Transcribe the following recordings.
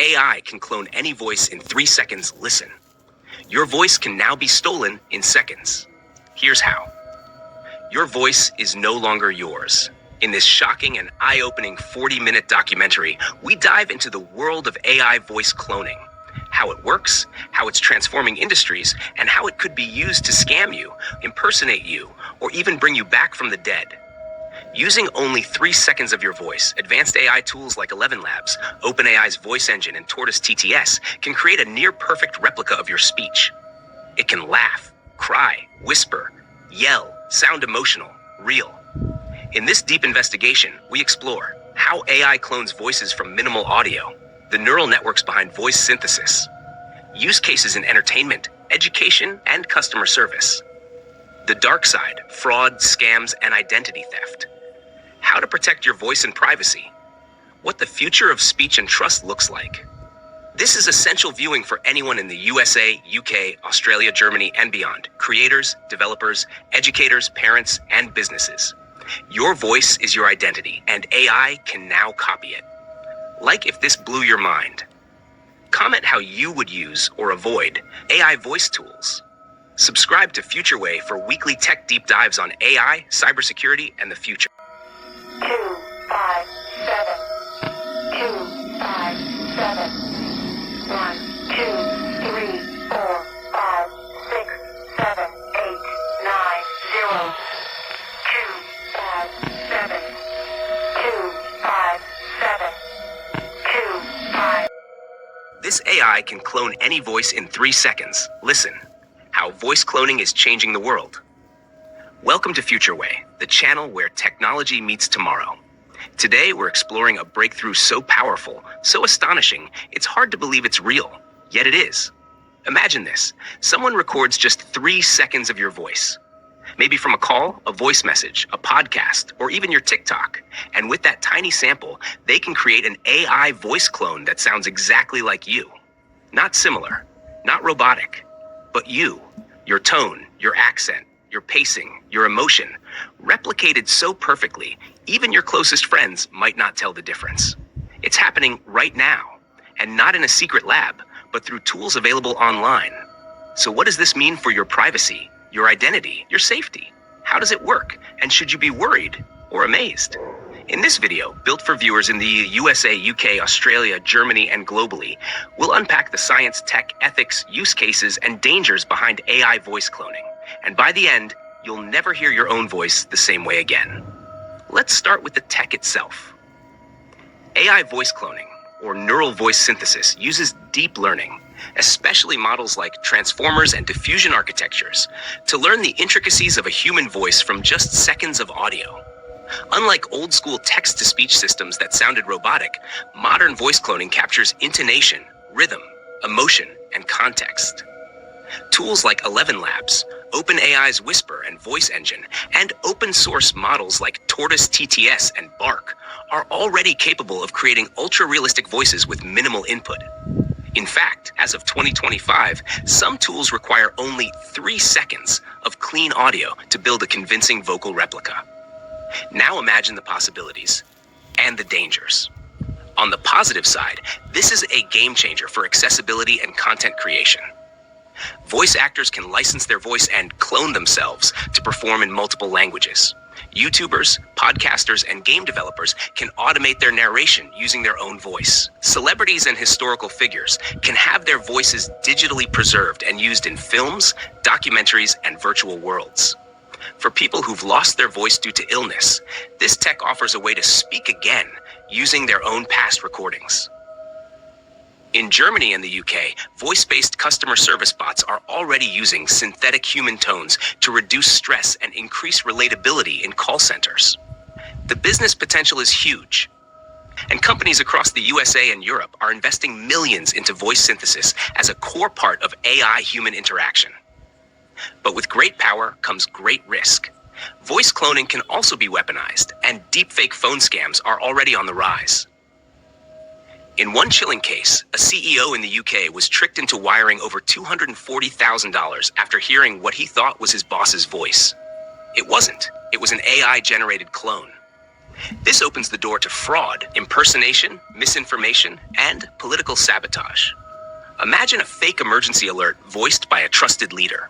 AI can clone any voice in 3 seconds. Listen. Your voice can now be stolen in seconds. Here's how. Your voice is no longer yours. In this shocking and eye-opening 40-minute documentary, we dive into the world of AI voice cloning, how it works, how it's transforming industries, and how it could be used to scam you, impersonate you, or even bring you back from the dead. Using only 3 seconds of your voice, advanced AI tools like ElevenLabs, OpenAI's voice engine, and Tortoise TTS can create a near-perfect replica of your speech. It can laugh, cry, whisper, yell, sound emotional, real. In this deep investigation, we explore how AI clones voices from minimal audio, the neural networks behind voice synthesis, use cases in entertainment, education, and customer service, the dark side, fraud, scams, and identity theft, how to protect your voice and privacy, what the future of speech and trust looks like. This is essential viewing for anyone in the USA, UK, Australia, Germany, and beyond, creators, developers, educators, parents, and businesses. Your voice is your identity, and AI can now copy it. Like if this blew your mind. Comment how you would use or avoid AI voice tools. Subscribe to FutureWay for weekly tech deep dives on AI, cybersecurity, and the future. 257 257 1 2 3 4 5 6 7 8 9 0 257 257 25. This AI can clone any voice in 3 seconds. Listen, how voice cloning is changing the world. Welcome to FutureWay, the channel where technology meets tomorrow. Today, we're exploring a breakthrough so powerful, so astonishing, it's hard to believe it's real, yet it is. Imagine this. Someone records just 3 seconds of your voice. Maybe from a call, a voice message, a podcast, or even your TikTok. And with that tiny sample, they can create an AI voice clone that sounds exactly like you. Not similar, not robotic, but you, your tone, your accent, your pacing, your emotion, replicated so perfectly, even your closest friends might not tell the difference. It's happening right now, and not in a secret lab, but through tools available online. So what does this mean for your privacy, your identity, your safety? How does it work? And should you be worried or amazed? In this video, built for viewers in the USA, UK, Australia, Germany, and globally, we'll unpack the science, tech, ethics, use cases, and dangers behind AI voice cloning. And by the end, you'll never hear your own voice the same way again. Let's start with the tech itself. AI voice cloning, or neural voice synthesis, uses deep learning, especially models like transformers and diffusion architectures, to learn the intricacies of a human voice from just seconds of audio. Unlike old-school text-to-speech systems that sounded robotic, modern voice cloning captures intonation, rhythm, emotion, and context. Tools like ElevenLabs, OpenAI's Whisper and voice engine, and open-source models like Tortoise TTS and Bark are already capable of creating ultra-realistic voices with minimal input. In fact, as of 2025, some tools require only 3 seconds of clean audio to build a convincing vocal replica. Now imagine the possibilities and the dangers. On the positive side, this is a game changer for accessibility and content creation. Voice actors can license their voice and clone themselves to perform in multiple languages. YouTubers, podcasters, and game developers can automate their narration using their own voice. Celebrities and historical figures can have their voices digitally preserved and used in films, documentaries, and virtual worlds. For people who've lost their voice due to illness, this tech offers a way to speak again using their own past recordings. In Germany and the UK, voice-based customer service bots are already using synthetic human tones to reduce stress and increase relatability in call centers. The business potential is huge, and companies across the USA and Europe are investing millions into voice synthesis as a core part of AI-human interaction. But with great power comes great risk. Voice cloning can also be weaponized, and deepfake phone scams are already on the rise. In one chilling case, a CEO in the UK was tricked into wiring over $240,000 after hearing what he thought was his boss's voice. It wasn't. It was an AI-generated clone. This opens the door to fraud, impersonation, misinformation, and political sabotage. Imagine a fake emergency alert voiced by a trusted leader.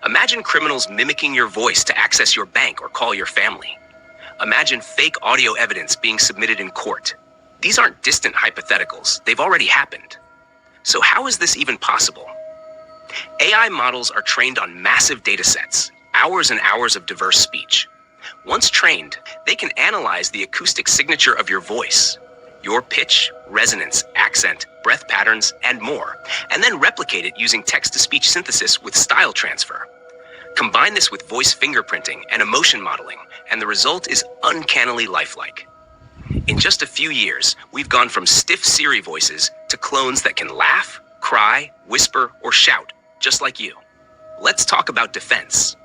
Imagine criminals mimicking your voice to access your bank or call your family. Imagine fake audio evidence being submitted in court. These aren't distant hypotheticals, they've already happened. So how is this even possible? AI models are trained on massive data sets, hours and hours of diverse speech. Once trained, they can analyze the acoustic signature of your voice, your pitch, resonance, accent, breath patterns, and more, and then replicate it using text-to-speech synthesis with style transfer. Combine this with voice fingerprinting and emotion modeling, and the result is uncannily lifelike. In just a few years, we've gone from stiff Siri voices to clones that can laugh, cry, whisper, or shout, just like you. Let's talk about defense.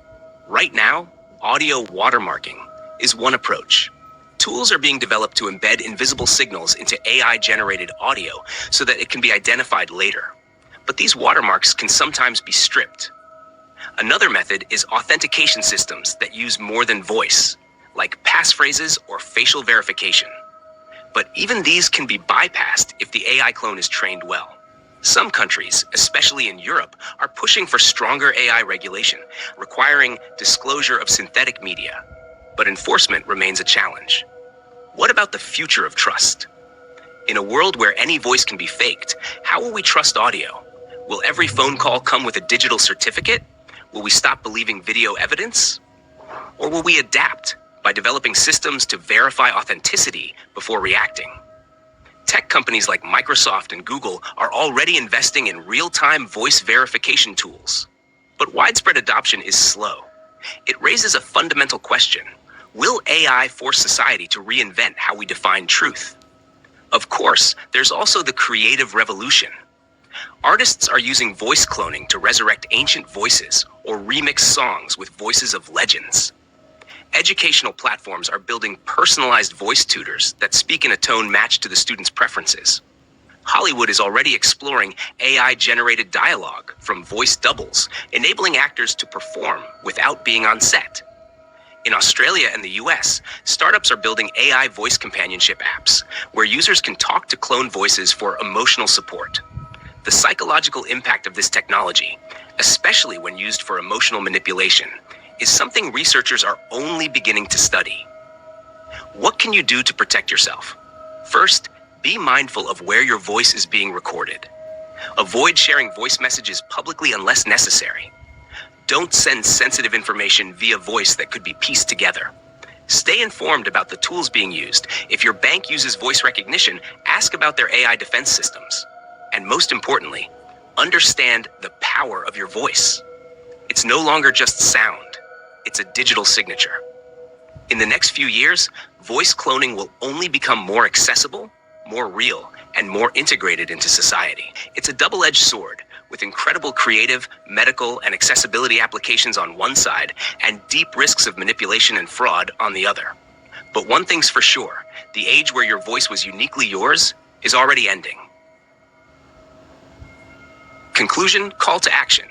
Right now, audio watermarking is one approach. Tools are being developed to embed invisible signals into AI-generated audio so that it can be identified later. But these watermarks can sometimes be stripped. Another method is authentication systems that use more than voice, like passphrases or facial verification. But even these can be bypassed if the AI clone is trained well. Some countries, especially in Europe, are pushing for stronger AI regulation, requiring disclosure of synthetic media. But enforcement remains a challenge. What about the future of trust? In a world where any voice can be faked, how will we trust audio? Will every phone call come with a digital certificate? Will we stop believing video evidence? Or will we adapt by developing systems to verify authenticity before reacting? Tech companies like Microsoft and Google are already investing in real-time voice verification tools. But widespread adoption is slow. It raises a fundamental question. Will AI force society to reinvent how we define truth? Of course, there's also the creative revolution. Artists are using voice cloning to resurrect ancient voices or remix songs with voices of legends. Educational platforms are building personalized voice tutors that speak in a tone matched to the student's preferences. Hollywood is already exploring AI-generated dialogue from voice doubles, enabling actors to perform without being on set. In Australia and the US, startups are building AI voice companionship apps, where users can talk to clone voices for emotional support. The psychological impact of this technology, especially when used for emotional manipulation, is something researchers are only beginning to study. What can you do to protect yourself? First, be mindful of where your voice is being recorded. Avoid sharing voice messages publicly unless necessary. Don't send sensitive information via voice that could be pieced together. Stay informed about the tools being used. If your bank uses voice recognition, ask about their AI defense systems. And most importantly, understand the power of your voice. It's no longer just sound. It's a digital signature. In the next few years, voice cloning will only become more accessible, more real, and more integrated into society. It's a double-edged sword, with incredible creative, medical, and accessibility applications on one side, and deep risks of manipulation and fraud on the other. But one thing's for sure, the age where your voice was uniquely yours is already ending. Conclusion, call to action.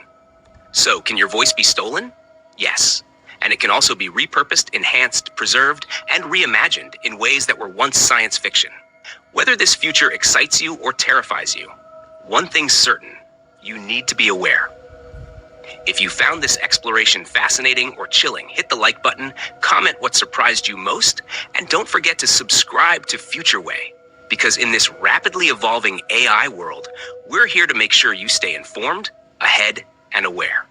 So, can your voice be stolen? Yes. And it can also be repurposed, enhanced, preserved, and reimagined in ways that were once science fiction. Whether this future excites you or terrifies you, one thing's certain, you need to be aware. If you found this exploration fascinating or chilling, hit the like button, comment what surprised you most, and don't forget to subscribe to Future Way. Because in this rapidly evolving AI world, we're here to make sure you stay informed, ahead, and aware.